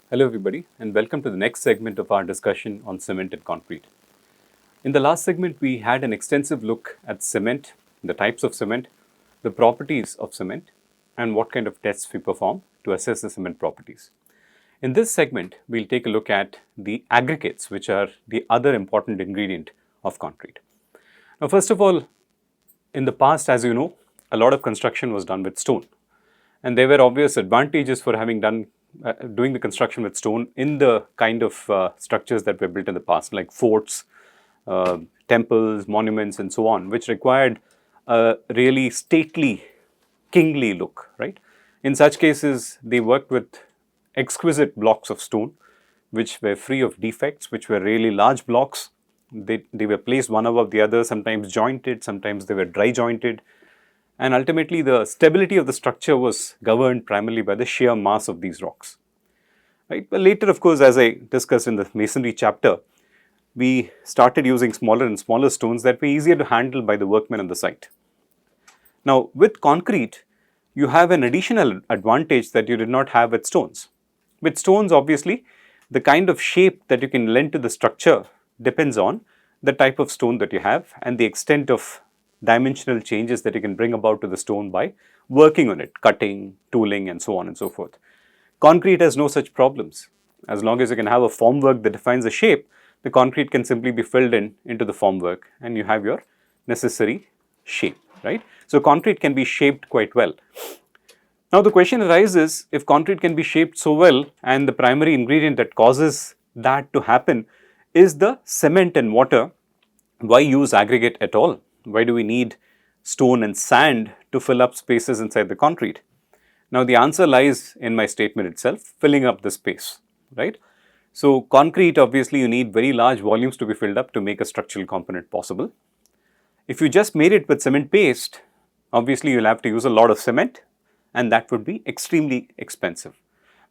Hello everybody and welcome to the next segment of our discussion on cement and concrete. In the last segment we had an extensive look at cement, the types of cement, the properties of cement and what kind of tests we perform to assess the cement properties. In this segment we'll take a look at the aggregates, which are the other important ingredient of concrete. Now first of all, in the past, as you know, a lot of construction was done with stone, and there were obvious advantages for having doing the construction with stone in the kind of structures that were built in the past, like forts, uh, temples, monuments, and so on, which required a really stately, kingly look, right? In such cases, they worked with exquisite blocks of stone, which were free of defects, which were really large blocks. They were placed one above the other, sometimes jointed, sometimes they were dry jointed, and ultimately the stability of the structure was governed primarily by the sheer mass of these rocks. Right? But later, of course, as I discussed in the masonry chapter, we started using smaller and smaller stones that were easier to handle by the workmen on the site. Now, with concrete, you have an additional advantage that you did not have with stones. With stones, obviously, the kind of shape that you can lend to the structure depends on the type of stone that you have and the extent of dimensional changes that you can bring about to the stone by working on it, cutting, tooling, and so on and so forth. Concrete has no such problems. As long as you can have a formwork that defines a shape, the concrete can simply be filled in into the formwork and you have your necessary shape, right? So concrete can be shaped quite well. Now the question arises, if concrete can be shaped so well and the primary ingredient that causes that to happen is the cement and water, why use aggregate at all? Why do we need stone and sand to fill up spaces inside the concrete? Now the answer lies in my statement itself, filling up the space, right? So concrete, obviously you need very large volumes to be filled up to make a structural component possible. If you just made it with cement paste, obviously you'll have to use a lot of cement and that would be extremely expensive,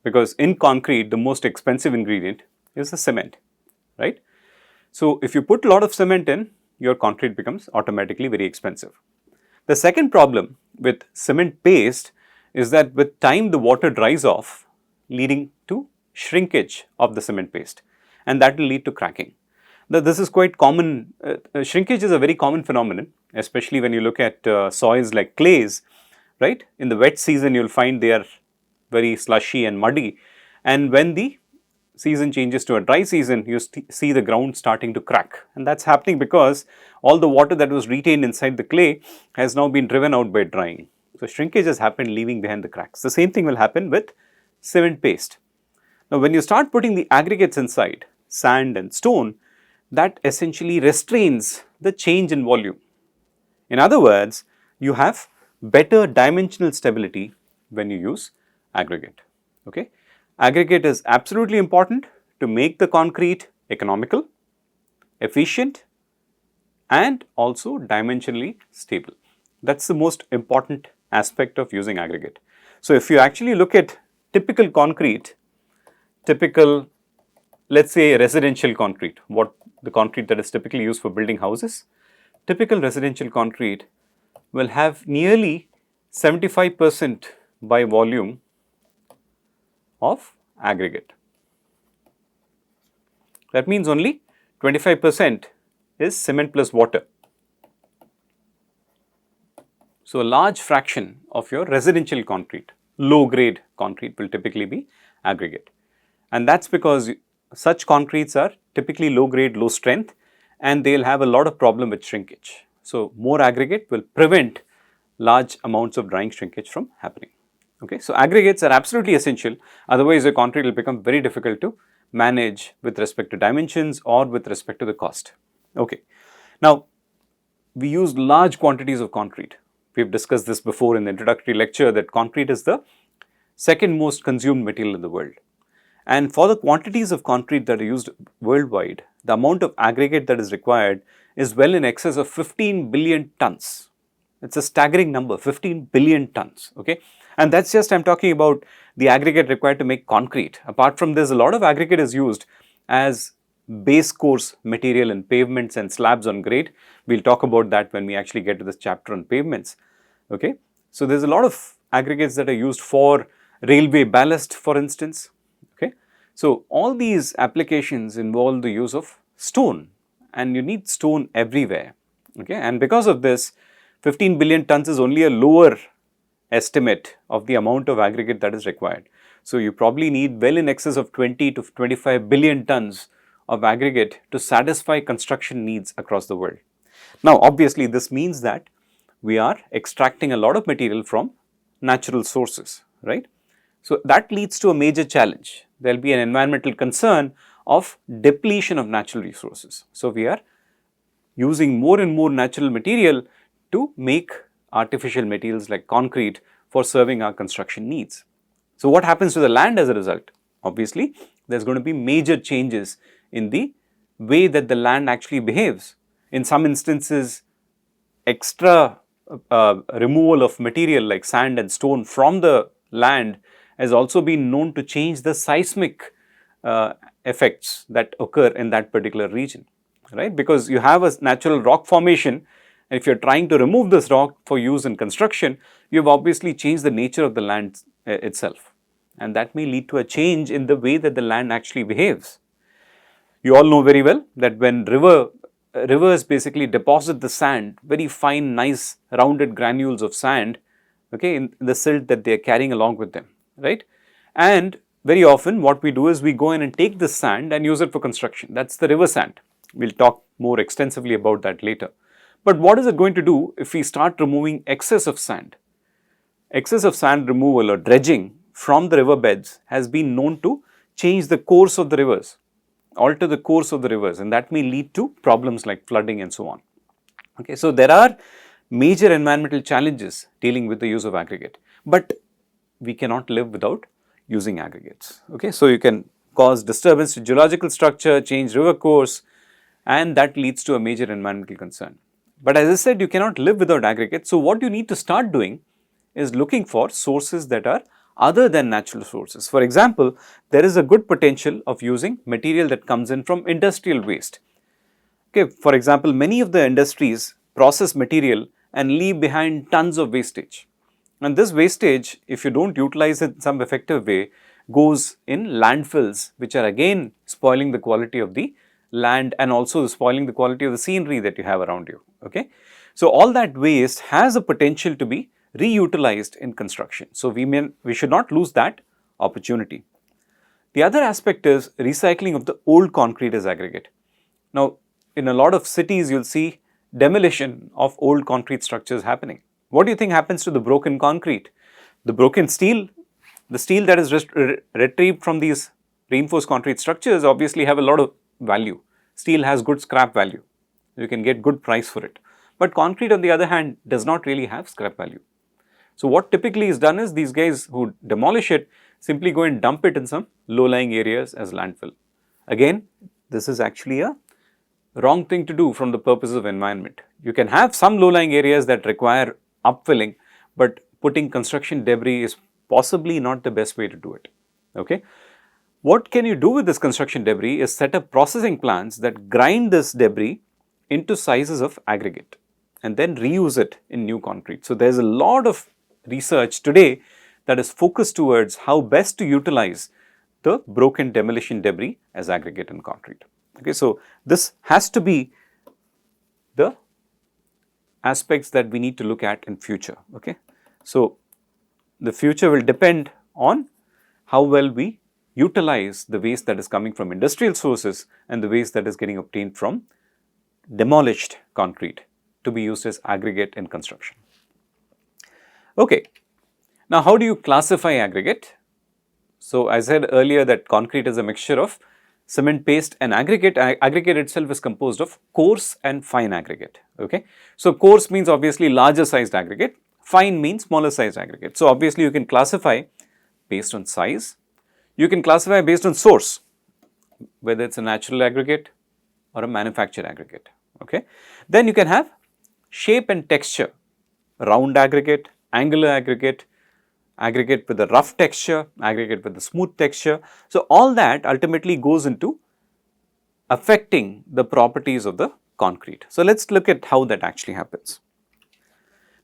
because in concrete the most expensive ingredient is the cement, right? So if you put a lot of cement in, your concrete becomes automatically very expensive. The second problem with cement paste is that with time the water dries off, leading to shrinkage of the cement paste, and that will lead to cracking. Now, this is quite common. Shrinkage is a very common phenomenon, especially when you look at soils like clays, right? In the wet season, you'll find they are very slushy and muddy, and when the season changes to a dry season, you see the ground starting to crack, and that's happening because all the water that was retained inside the clay has now been driven out by drying. So shrinkage has happened, leaving behind the cracks. The same thing will happen with cement paste. Now when you start putting the aggregates inside, sand and stone, that essentially restrains the change in volume. In other words, you have better dimensional stability when you use aggregate. Okay? Aggregate is absolutely important to make the concrete economical, efficient, and also dimensionally stable. That's the most important aspect of using aggregate. So if you actually look at typical concrete, typical, let's say residential concrete, what the concrete that is typically used for building houses, typical residential concrete will have nearly 75% by volume of aggregate. That means only 25% is cement plus water. So, a large fraction of your residential concrete, low grade concrete, will typically be aggregate. And that's because such concretes are typically low grade, low strength, and they'll have a lot of problem with shrinkage. So, more aggregate will prevent large amounts of drying shrinkage from happening. Okay, so aggregates are absolutely essential, otherwise the concrete will become very difficult to manage with respect to dimensions or with respect to the cost. Okay, now we use large quantities of concrete. We've discussed this before in the introductory lecture that concrete is the second most consumed material in the world. And for the quantities of concrete that are used worldwide, the amount of aggregate that is required is well in excess of 15 billion tons. It's a staggering number, 15 billion tons, okay? And that's just, I'm talking about the aggregate required to make concrete. Apart from this, a lot of aggregate is used as base course material in pavements and slabs on grade. We'll talk about that when we actually get to this chapter on pavements, okay? So there's a lot of aggregates that are used for railway ballast, for instance, okay? So, all these applications involve the use of stone, and you need stone everywhere, okay. And because of this, 15 billion tons is only a lower estimate of the amount of aggregate that is required. So, you probably need well in excess of 20 to 25 billion tons of aggregate to satisfy construction needs across the world. Now, obviously, this means that we are extracting a lot of material from natural sources, right. So, that leads to a major challenge. There will be an environmental concern of depletion of natural resources. So, we are using more and more natural material to make artificial materials like concrete for serving our construction needs. So, what happens to the land as a result? Obviously, there is going to be major changes in the way that the land actually behaves. In some instances, extra removal of material like sand and stone from the land has also been known to change the seismic effects that occur in that particular region, right? Because you have a natural rock formation, and if you are trying to remove this rock for use in construction, you have obviously changed the nature of the land itself, and that may lead to a change in the way that the land actually behaves. You all know very well that when rivers basically deposit the sand, very fine, nice, rounded granules of sand, okay, in the silt that they are carrying along with them, right? And very often what we do is we go in and take this sand and use it for construction. That is the river sand. We will talk more extensively about that later. But what is it going to do if we start removing excess of sand? Excess of sand removal or dredging from the river beds has been known to change the course of the rivers, alter the course of the rivers, and that may lead to problems like flooding and so on. Okay, so there are major environmental challenges dealing with the use of aggregate, but we cannot live without using aggregates. Okay, so you can cause disturbance to geological structure, change river course, and that leads to a major environmental concern. But as I said, you cannot live without aggregates. So what you need to start doing is looking for sources that are other than natural sources. For example, there is a good potential of using material that comes in from industrial waste. Okay, for example, many of the industries process material and leave behind tons of wastage. And this wastage, if you do not utilize it in some effective way, goes in landfills, which are again spoiling the quality of the land and also spoiling the quality of the scenery that you have around you. Okay. So, all that waste has a potential to be reutilized in construction. So, we should not lose that opportunity. The other aspect is recycling of the old concrete as aggregate. Now, in a lot of cities, you will see demolition of old concrete structures happening. What do you think happens to the broken concrete? The broken steel, the steel that is retrieved from these reinforced concrete structures obviously have a lot of value. Steel has good scrap value. You can get good price for it. But concrete on the other hand does not really have scrap value. So, what typically is done is these guys who demolish it simply go and dump it in some low-lying areas as landfill. Again, this is actually a wrong thing to do from the purposes of environment. You can have some low-lying areas that require upfilling, but putting construction debris is possibly not the best way to do it. Okay. What can you do with this construction debris is set up processing plants that grind this debris into sizes of aggregate and then reuse it in new concrete. So, there is a lot of research today that is focused towards how best to utilize the broken demolition debris as aggregate in concrete. Okay, so, this has to be the aspects that we need to look at in future. Okay. So, the future will depend on how well we utilize the waste that is coming from industrial sources and the waste that is getting obtained from demolished concrete to be used as aggregate in construction. Okay. Now, how do you classify aggregate? So, I said earlier that concrete is a mixture of cement paste and aggregate. Aggregate itself is composed of coarse and fine aggregate. Okay. So, coarse means obviously larger sized aggregate, fine means smaller sized aggregate. So, obviously you can classify based on size, you can classify based on source, whether it is a natural aggregate or a manufactured aggregate. Okay. Then you can have shape and texture, round aggregate, angular aggregate, aggregate with a rough texture, aggregate with a smooth texture. So, all that ultimately goes into affecting the properties of the concrete. So, let us look at how that actually happens.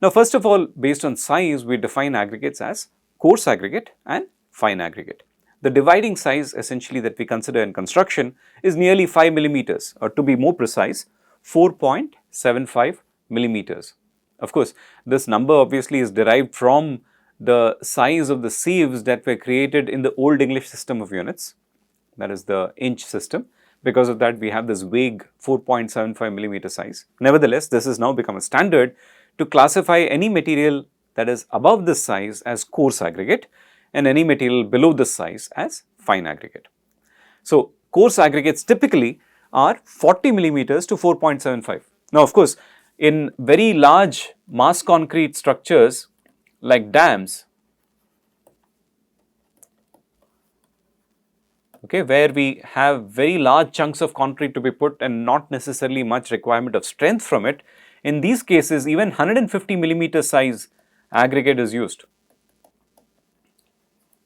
Now, first of all, based on size, we define aggregates as coarse aggregate and fine aggregate. the dividing size essentially that we consider in construction is nearly 5 millimeters, or to be more precise, 4.75 millimeters. Of course, this number obviously is derived from the size of the sieves that were created in the old English system of units, that is the inch system. Because of that, we have this vague 4.75 millimeter size. Nevertheless, this has now become a standard to classify any material that is above this size as coarse aggregate and any material below this size as fine aggregate. So, coarse aggregates typically are 40 millimeters to 4.75. Now, of course, in very large mass concrete structures like dams, okay, where we have very large chunks of concrete to be put and not necessarily much requirement of strength from it, in these cases even 150 millimeter size aggregate is used.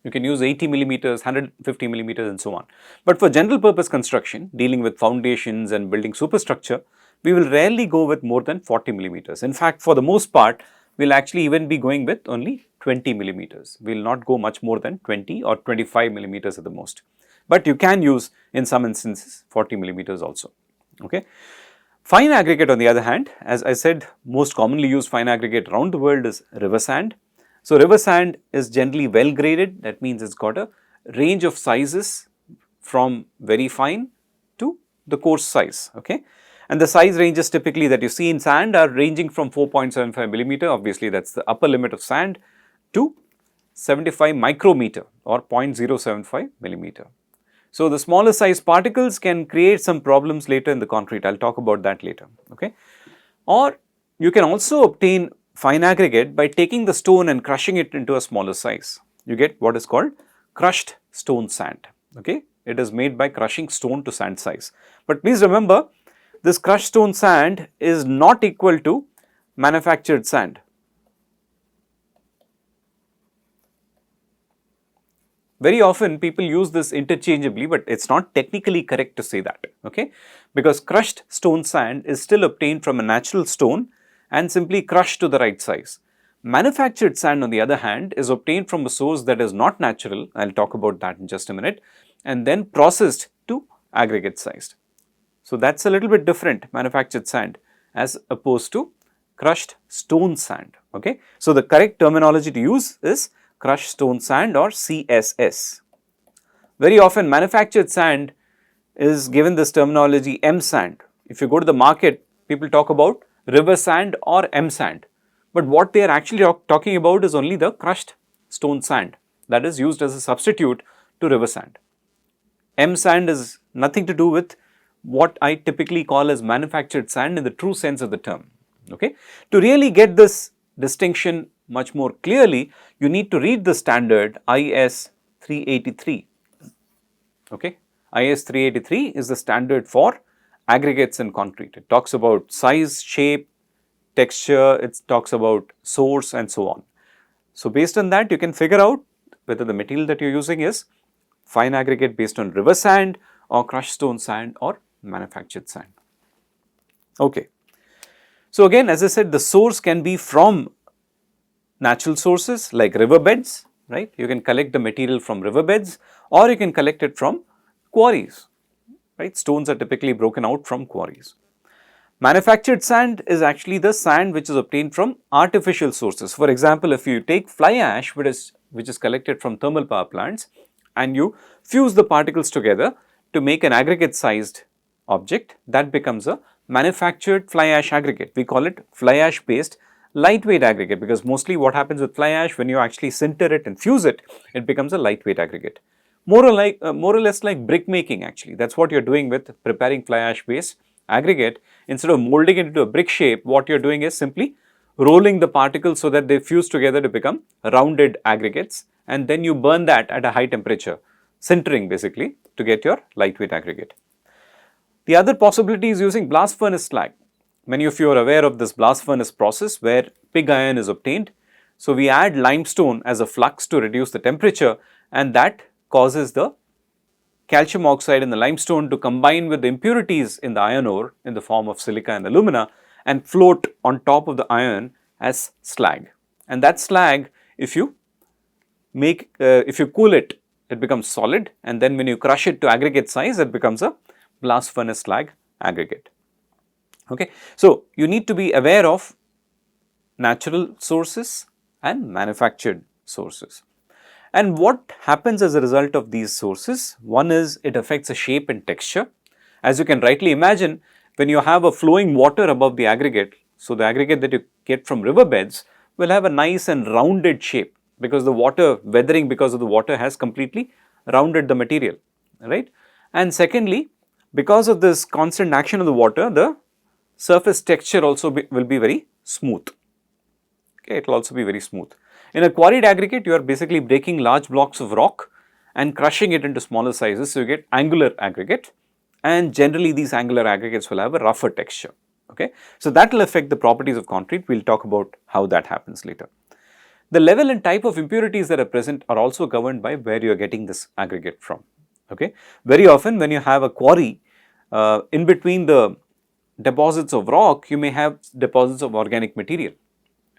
You can use 80 millimeters, 150 millimeters and so on. But for general purpose construction, dealing with foundations and building superstructure, we will rarely go with more than 40 millimeters. In fact, for the most part, we will actually even be going with only 20 millimeters. We will not go much more than 20 or 25 millimeters at the most. But you can use in some instances 40 millimeters also. Okay. Fine aggregate on the other hand, as I said, most commonly used fine aggregate around the world is river sand. So, river sand is generally well graded, that means it has got a range of sizes from very fine to the coarse size. Okay. And the size ranges typically that you see in sand are ranging from 4.75 millimeter, obviously that is the upper limit of sand, to 75 micrometer or 0.075 millimeter. So, the smaller size particles can create some problems later in the concrete, I will talk about that later. Okay. Or you can also obtain fine aggregate by taking the stone and crushing it into a smaller size. You get what is called crushed stone sand. Okay. It is made by crushing stone to sand size. But please remember, this crushed stone sand is not equal to manufactured sand. Very often people use this interchangeably, but it is not technically correct to say that, okay, because crushed stone sand is still obtained from a natural stone and simply crushed to the right size. Manufactured sand on the other hand is obtained from a source that is not natural, I will talk about that in just a minute, and then processed to aggregate sized. So, that is a little bit different, manufactured sand as opposed to crushed stone sand. Okay. So, the correct terminology to use is crushed stone sand or CSS. Very often manufactured sand is given this terminology M sand. If you go to the market, people talk about river sand or M sand, but what they are actually talking about is only the crushed stone sand that is used as a substitute to river sand. M sand is nothing to do with what I typically call as manufactured sand in the true sense of the term. Okay. To really get this distinction much more clearly, you need to read the standard IS 383. Okay. IS 383 is the standard for aggregates in concrete. It talks about size, shape, texture, it talks about source and so on. So, based on that you can figure out whether the material that you are using is fine aggregate based on river sand or crushed stone sand or manufactured sand. Okay. So, again as I said, the source can be from natural sources like riverbeds, right. You can collect the material from riverbeds or you can collect it from quarries, right. Stones are typically broken out from quarries. Manufactured sand is actually the sand which is obtained from artificial sources. For example, if you take fly ash which is collected from thermal power plants and you fuse the particles together to make an aggregate sized object, that becomes a manufactured fly ash aggregate. We call it fly ash based lightweight aggregate because mostly what happens with fly ash, when you actually sinter it and fuse it, it becomes a lightweight aggregate. More or less like brick making actually, that is what you are doing with preparing fly ash based aggregate. Instead of molding it into a brick shape, what you are doing is simply rolling the particles so that they fuse together to become rounded aggregates, and then you burn that at a high temperature, sintering basically, to get your lightweight aggregate. The other possibility is using blast furnace slag. Many of you are aware of this blast furnace process where pig iron is obtained. So, we add limestone as a flux to reduce the temperature, and that causes the calcium oxide in the limestone to combine with the impurities in the iron ore in the form of silica and alumina and float on top of the iron as slag. And that slag, if you cool it it becomes solid, and then when you crush it to aggregate size, it becomes a blast furnace slag aggregate. Okay. So, you need to be aware of natural sources and manufactured sources. And what happens as a result of these sources? One is it affects the shape and texture. As you can rightly imagine, when you have a flowing water above the aggregate, so the aggregate that you get from riverbeds will have a nice and rounded shape, because the water, weathering because of the water, has completely rounded the material, right? And secondly, because of this constant action of the water, the surface texture also will be very smooth. Okay, it will also be very smooth. In a quarried aggregate, you are basically breaking large blocks of rock and crushing it into smaller sizes, so you get angular aggregate, and generally these angular aggregates will have a rougher texture. Okay, so that will affect the properties of concrete. We will talk about how that happens later. The level and type of impurities that are present are also governed by where you are getting this aggregate from. Okay, very often when you have a quarry, in between the deposits of rock, you may have deposits of organic material,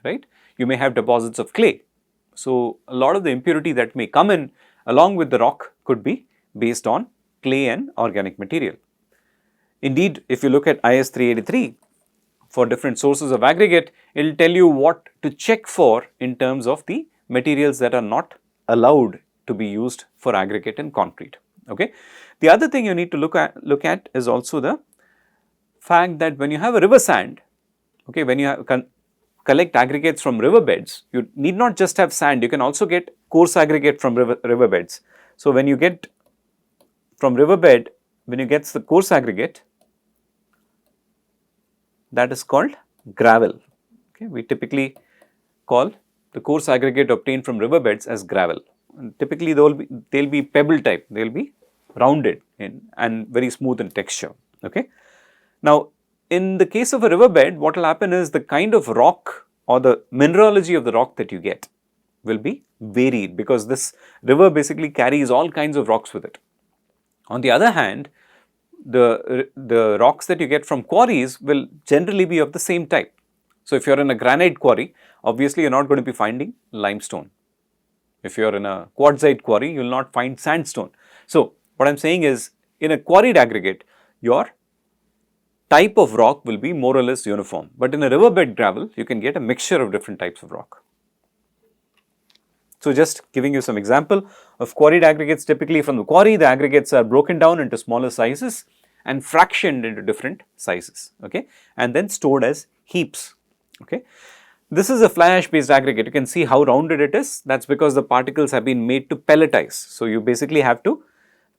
right? You may have deposits of clay. So, a lot of the impurity that may come in along with the rock could be based on clay and organic material. Indeed, if you look at IS 383 for different sources of aggregate, it will tell you what to check for in terms of the materials that are not allowed to be used for aggregate and concrete. Okay. The other thing you need to look at is also the fact that when you have a river sand, okay, when you collect aggregates from riverbeds, you need not just have sand, you can also get coarse aggregate from riverbeds. So, when you get from riverbed, when you get the coarse aggregate, that is called gravel. Okay. We typically call the coarse aggregate obtained from riverbeds as gravel. And typically, they will be pebble type, they will be rounded and very smooth in texture. Okay. Now, in the case of a riverbed, what will happen is the kind of rock or the mineralogy of the rock that you get will be varied, because this river basically carries all kinds of rocks with it. On the other hand, the rocks that you get from quarries will generally be of the same type. So, if you are in a granite quarry, obviously you are not going to be finding limestone. If you are in a quartzite quarry, you will not find sandstone. So, what I am saying is, in a quarried aggregate, your type of rock will be more or less uniform, but in a riverbed gravel, you can get a mixture of different types of rock. So, just giving you some example of quarried aggregates. Typically from the quarry, the aggregates are broken down into smaller sizes and fractioned into different sizes, okay, and then stored as heaps. Okay. This is a fly ash based aggregate. You can see how rounded it is. That is because the particles have been made to pelletize. So, you basically have to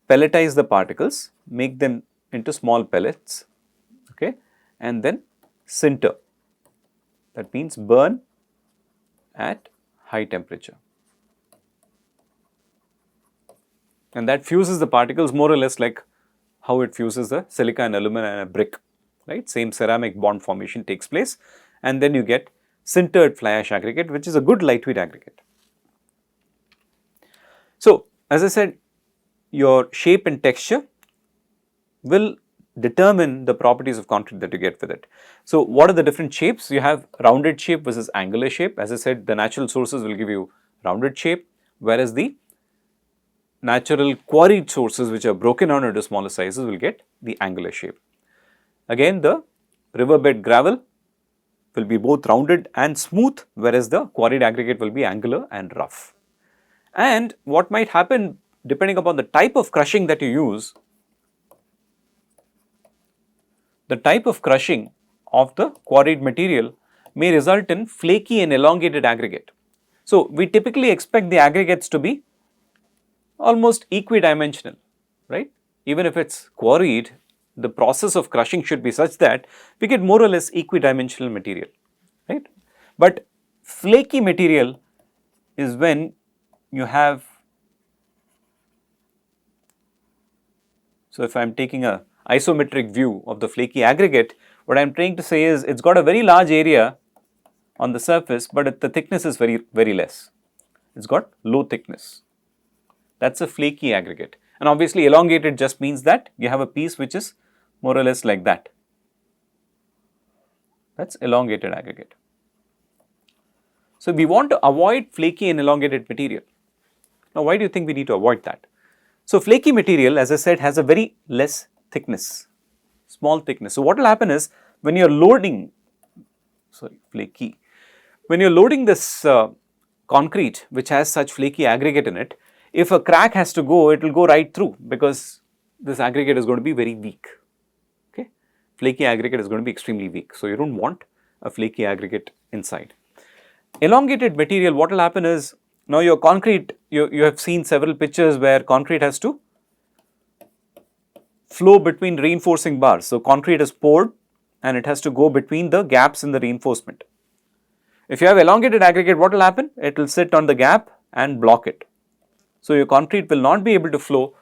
pelletize the particles, make them into small pellets, okay, and then sinter. That means burn at high temperature. And that fuses the particles more or less like how it fuses the silica and alumina in a brick, right? Same ceramic bond formation takes place, and then you get sintered fly ash aggregate, which is a good lightweight aggregate. So, as I said, your shape and texture will determine the properties of concrete that you get with it. So, what are the different shapes? You have rounded shape versus angular shape. As I said, the natural sources will give you rounded shape, whereas the natural quarried sources, which are broken down into smaller sizes, will get the angular shape. Again, the riverbed gravel will be both rounded and smooth, whereas the quarried aggregate will be angular and rough. And what might happen depending upon the type of crushing that you use, the type of crushing of the quarried material may result in flaky and elongated aggregate. So, we typically expect the aggregates to be almost equidimensional, right? Even if it is quarried, the process of crushing should be such that we get more or less equidimensional material, right? But flaky material is when you have, so if I am taking a isometric view of the flaky aggregate, what I am trying to say is it has got a very large area on the surface, but the thickness is very less. It has got low thickness. That is a flaky aggregate. And obviously elongated just means that you have a piece which is more or less like that. That is elongated aggregate. So, we want to avoid flaky and elongated material. Now, why do you think we need to avoid that? So, flaky material, as I said, has a very less thickness, small thickness. So, what will happen is when you are loading, flaky, when you are loading this concrete which has such flaky aggregate in it, if a crack has to go, it will go right through because this aggregate is going to be very weak. Okay, flaky aggregate is going to be extremely weak. So, you do not want a flaky aggregate inside. Elongated material, what will happen is, now your concrete, you have seen several pictures where concrete has to flow between reinforcing bars. So, concrete is poured and it has to go between the gaps in the reinforcement. If you have elongated aggregate, what will happen? It will sit on the gap and block it. So, your concrete will not be able to flow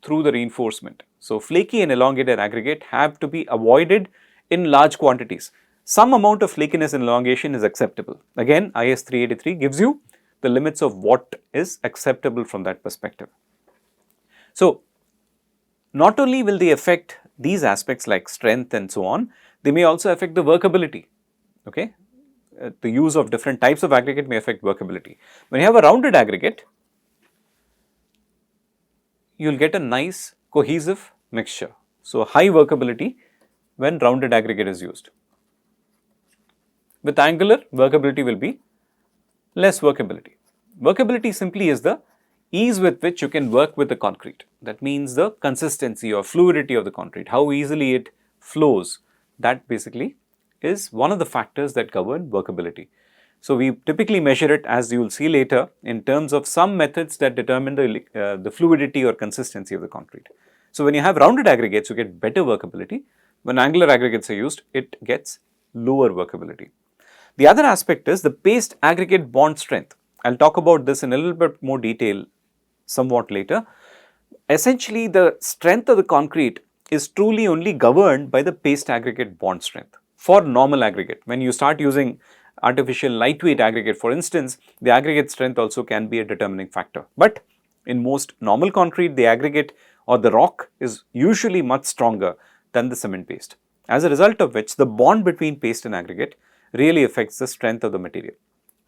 through the reinforcement. So, flaky and elongated aggregate have to be avoided in large quantities. Some amount of flakiness and elongation is acceptable. Again, IS 383 gives you the limits of what is acceptable from that perspective. So, not only will they affect these aspects like strength and so on, they may also affect the workability. Okay, the use of different types of aggregate may affect workability. When you have a rounded aggregate, you will get a nice cohesive mixture. So, high workability when rounded aggregate is used. With angular, workability will be less workability. Workability simply is the ease with which you can work with the concrete. That means the consistency or fluidity of the concrete, how easily it flows. That basically is one of the factors that govern workability. So, we typically measure it, as you will see later, in terms of some methods that determine the fluidity or consistency of the concrete. So, when you have rounded aggregates, you get better workability. When angular aggregates are used, it gets lower workability. The other aspect is the paste aggregate bond strength. I will talk about this in a little bit more detail somewhat later. Essentially, the strength of the concrete is truly only governed by the paste aggregate bond strength. For normal aggregate, when you start using artificial lightweight aggregate, for instance, the aggregate strength also can be a determining factor. But in most normal concrete, the aggregate or the rock is usually much stronger than the cement paste. As a result of which, the bond between paste and aggregate really affects the strength of the material.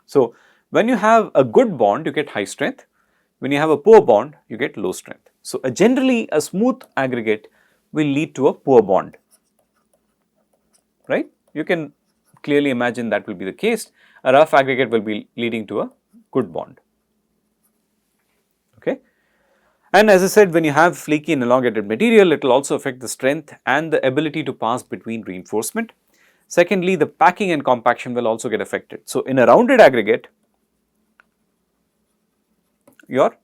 So, when you have a good bond, you get high strength. When you have a poor bond, you get low strength. So, generally a smooth aggregate will lead to a poor bond, right? You can clearly imagine that will be the case. A rough aggregate will be leading to a good bond. Okay. And as I said, when you have flaky and elongated material, it will also affect the strength and the ability to pass between reinforcement. Secondly, the packing and compaction will also get affected. So, in a rounded aggregate, your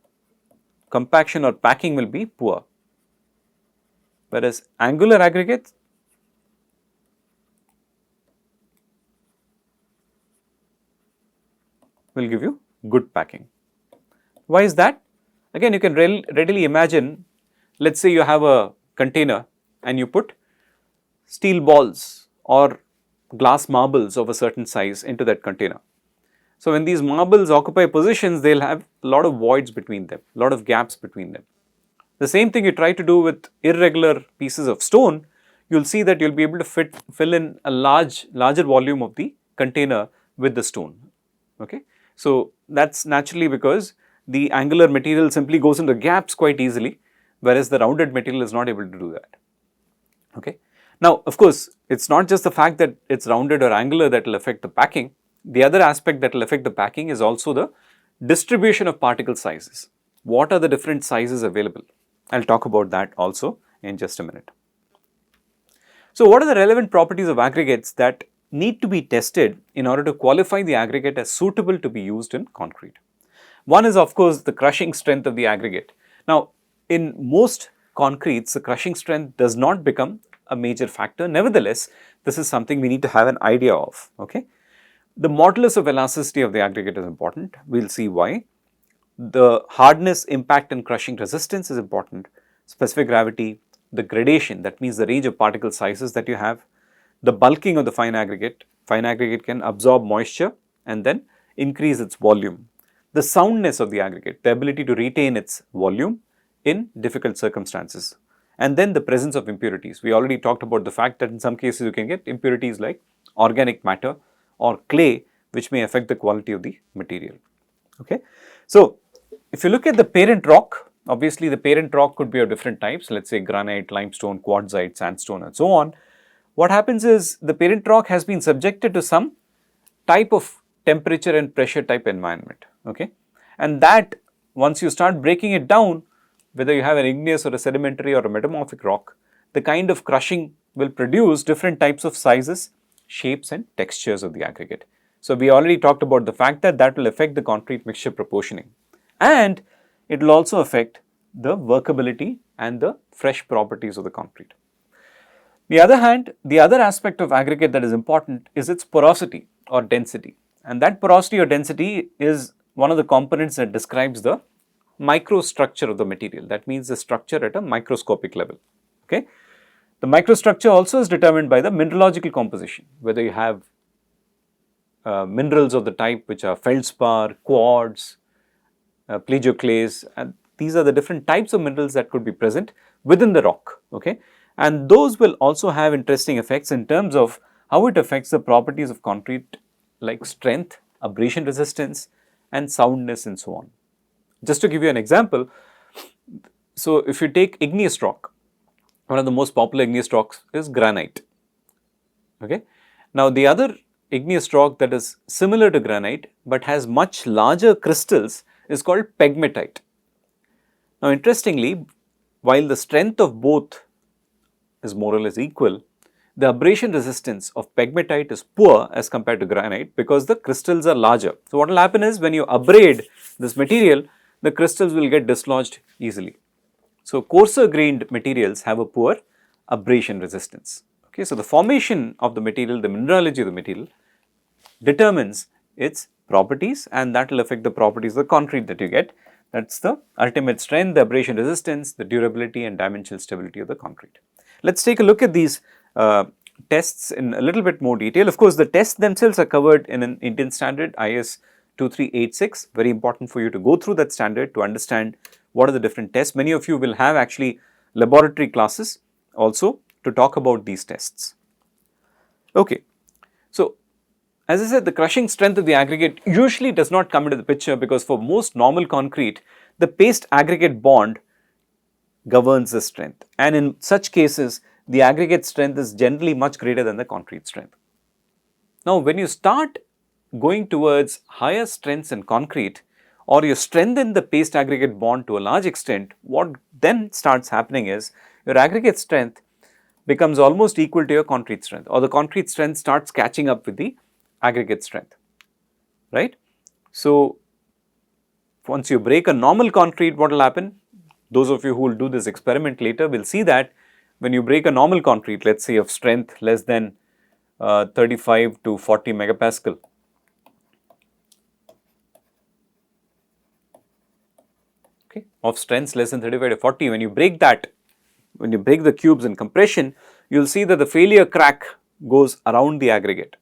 compaction or packing will be poor, whereas angular aggregates will give you good packing. Why is that? Again, you can readily imagine, let us say you have a container and you put steel balls or glass marbles of a certain size into that container. So, when these marbles occupy positions, they will have a lot of voids between them, a lot of gaps between them. The same thing you try to do with irregular pieces of stone, you will see that you will be able to fill in a larger volume of the container with the stone. Okay. So, that is naturally because the angular material simply goes into gaps quite easily, whereas the rounded material is not able to do that. Okay. Now, of course, it is not just the fact that it is rounded or angular that will affect the packing. The other aspect that will affect the packing is also the distribution of particle sizes. What are the different sizes available? I will talk about that also in just a minute. So, what are the relevant properties of aggregates that need to be tested in order to qualify the aggregate as suitable to be used in concrete? One is, of course, the crushing strength of the aggregate. Now, in most concretes, the crushing strength does not become a major factor. Nevertheless, this is something we need to have an idea of. Okay. The modulus of elasticity of the aggregate is important. We will see why. The hardness, impact and crushing resistance is important. Specific gravity, the gradation, that means the range of particle sizes that you have. The bulking of the fine aggregate can absorb moisture and then increase its volume. The soundness of the aggregate, the ability to retain its volume in difficult circumstances. And then the presence of impurities. We already talked about the fact that in some cases you can get impurities like organic matter or clay, which may affect the quality of the material. Okay. So, if you look at the parent rock, obviously the parent rock could be of different types, let's say granite, limestone, quartzite, sandstone and so on. What happens is the parent rock has been subjected to some type of temperature and pressure type environment, okay? And that once you start breaking it down, whether you have an igneous or a sedimentary or a metamorphic rock, the kind of crushing will produce different types of sizes, shapes and textures of the aggregate. So, we already talked about the fact that that will affect the concrete mixture proportioning, and it will also affect the workability and the fresh properties of the concrete. The other hand, the other aspect of aggregate that is important is its porosity or density, and that porosity or density is one of the components that describes the microstructure of the material. That means the structure at a microscopic level, okay. The microstructure also is determined by the mineralogical composition, whether you have minerals of the type which are feldspar, quartz, plagioclase, and these are the different types of minerals that could be present within the rock, okay. And those will also have interesting effects in terms of how it affects the properties of concrete like strength, abrasion resistance and soundness and so on. Just to give you an example, so if you take igneous rock, one of the most popular igneous rocks is granite, okay. Now the other igneous rock that is similar to granite but has much larger crystals is called pegmatite. Now interestingly, while the strength of both is more or less equal, the abrasion resistance of pegmatite is poor as compared to granite because the crystals are larger. So what will happen is when you abrade this material, the crystals will get dislodged easily. So coarser grained materials have a poor abrasion resistance. Okay, so the formation of the material, the mineralogy of the material determines its properties, and that will affect the properties of the concrete that you get. That's the ultimate strength, the abrasion resistance, the durability and dimensional stability of the concrete. Let's take a look at these tests in a little bit more detail. Of course, the tests themselves are covered in an Indian standard IS 2386. Very important for you to go through that standard to understand what are the different tests. Many of you will have actually laboratory classes also to talk about these tests. Okay. So, as I said, the crushing strength of the aggregate usually does not come into the picture because for most normal concrete, the paste aggregate bond governs the strength, and in such cases the aggregate strength is generally much greater than the concrete strength. Now when you start going towards higher strengths in concrete, or you strengthen the paste aggregate bond to a large extent, what then starts happening is your aggregate strength becomes almost equal to your concrete strength, or the concrete strength starts catching up with the aggregate strength, right. So once you break a normal concrete, what will happen? Those of you who will do this experiment later will see that when you break a normal concrete, let's say of strength less than 35 to 40 megapascal, okay, of strengths less than 35 to 40, when you break that, when you break the cubes in compression, you will see that the failure crack goes around the aggregate,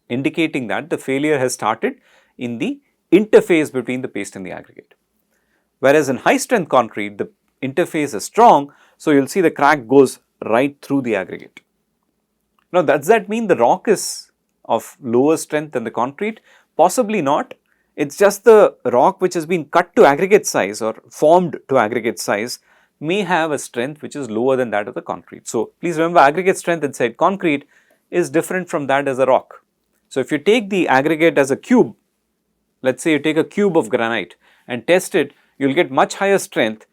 indicating that the failure has started in the interface between the paste and the aggregate. Whereas in high strength concrete, the interface is strong, so you will see the crack goes right through the aggregate. Now does that mean the rock is of lower strength than the concrete? Possibly not. It is just the rock which has been cut to aggregate size or formed to aggregate size may have a strength which is lower than that of the concrete. So please remember, aggregate strength inside concrete is different from that as a rock. So if you take the aggregate as a cube, let's say you take a cube of granite and test it, you will get much higher strength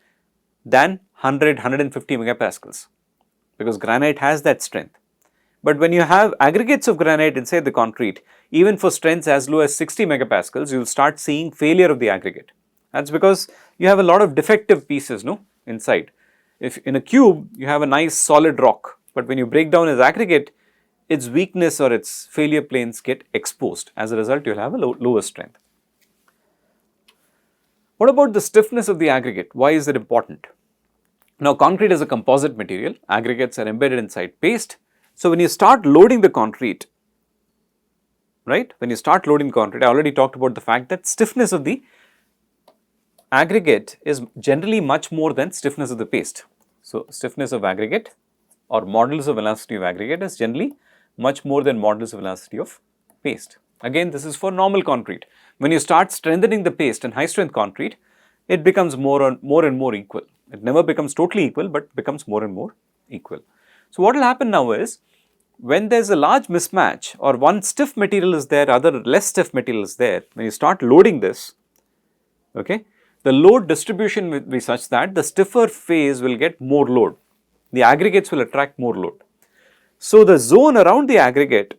than 150 megapascals because granite has that strength. But when you have aggregates of granite inside the concrete, even for strengths as low as 60 megapascals, you will start seeing failure of the aggregate. That is because you have a lot of defective pieces inside. If in a cube you have a nice solid rock, but when you break down its aggregate, its weakness or its failure planes get exposed. As a result, you will have a lower strength. What about the stiffness of the aggregate? Why is it important? Now concrete is a composite material, aggregates are embedded inside paste. So when you start loading the concrete, right, when you start loading concrete, I already talked about the fact that stiffness of the aggregate is generally much more than stiffness of the paste. So stiffness of aggregate or modulus of elasticity of aggregate is generally much more than modulus of elasticity of paste. Again, this is for normal concrete. When you start strengthening the paste in high strength concrete, it becomes more and more equal. It never becomes totally equal, but becomes more and more equal. So what will happen now is, when there is a large mismatch or one stiff material is there, other less stiff material is there, when you start loading this, okay, the load distribution will be such that the stiffer phase will get more load. The aggregates will attract more load. So the zone around the aggregate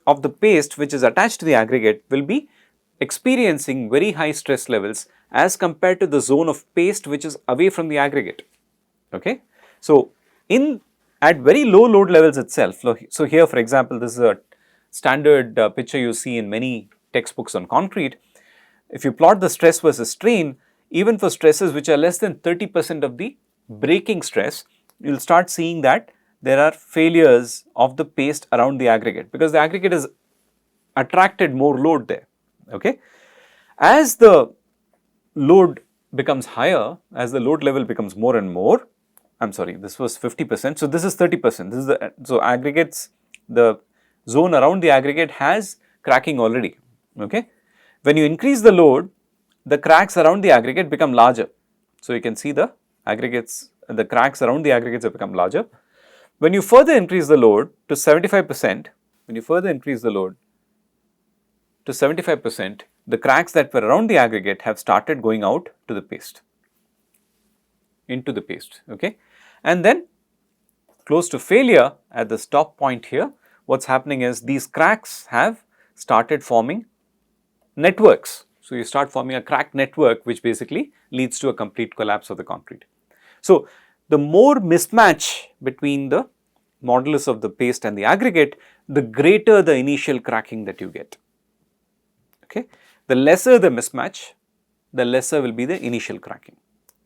of the paste which is attached to the aggregate will be experiencing very high stress levels as compared to the zone of paste which is away from the aggregate. Okay. So at very low load levels itself, so here for example, this is a standard picture you see in many textbooks on concrete. If you plot the stress versus strain, even for stresses which are less than 30% of the breaking stress, you will start seeing that there are failures of the paste around the aggregate, because the aggregate has attracted more load there. Okay. As the load becomes higher, as the load level becomes more and more, I am sorry, this was 50%, so this is 30%. This is so aggregates, the zone around the aggregate has cracking already. Okay. When you increase the load, the cracks around the aggregate become larger. So you can see the aggregates, the cracks around the aggregates have become larger. When you further increase the load to 75%, the cracks that were around the aggregate have started going out to the paste, into the paste. Okay. And then close to failure at the stop point here, what is happening is these cracks have started forming networks. So you start forming a crack network which basically leads to a complete collapse of the concrete. So the more mismatch between the modulus of the paste and the aggregate, the greater the initial cracking that you get. Okay. The lesser the mismatch, the lesser will be the initial cracking.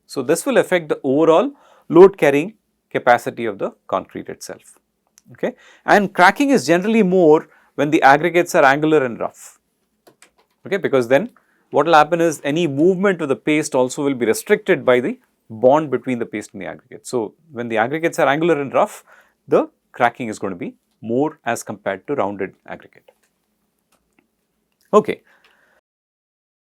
So this will affect the overall load carrying capacity of the concrete itself. Okay. And cracking is generally more when the aggregates are angular and rough. Okay, because then what will happen is any movement of the paste also will be restricted by the bond between the paste and the aggregate. So when the aggregates are angular and rough, the cracking is going to be more as compared to rounded aggregate. Okay,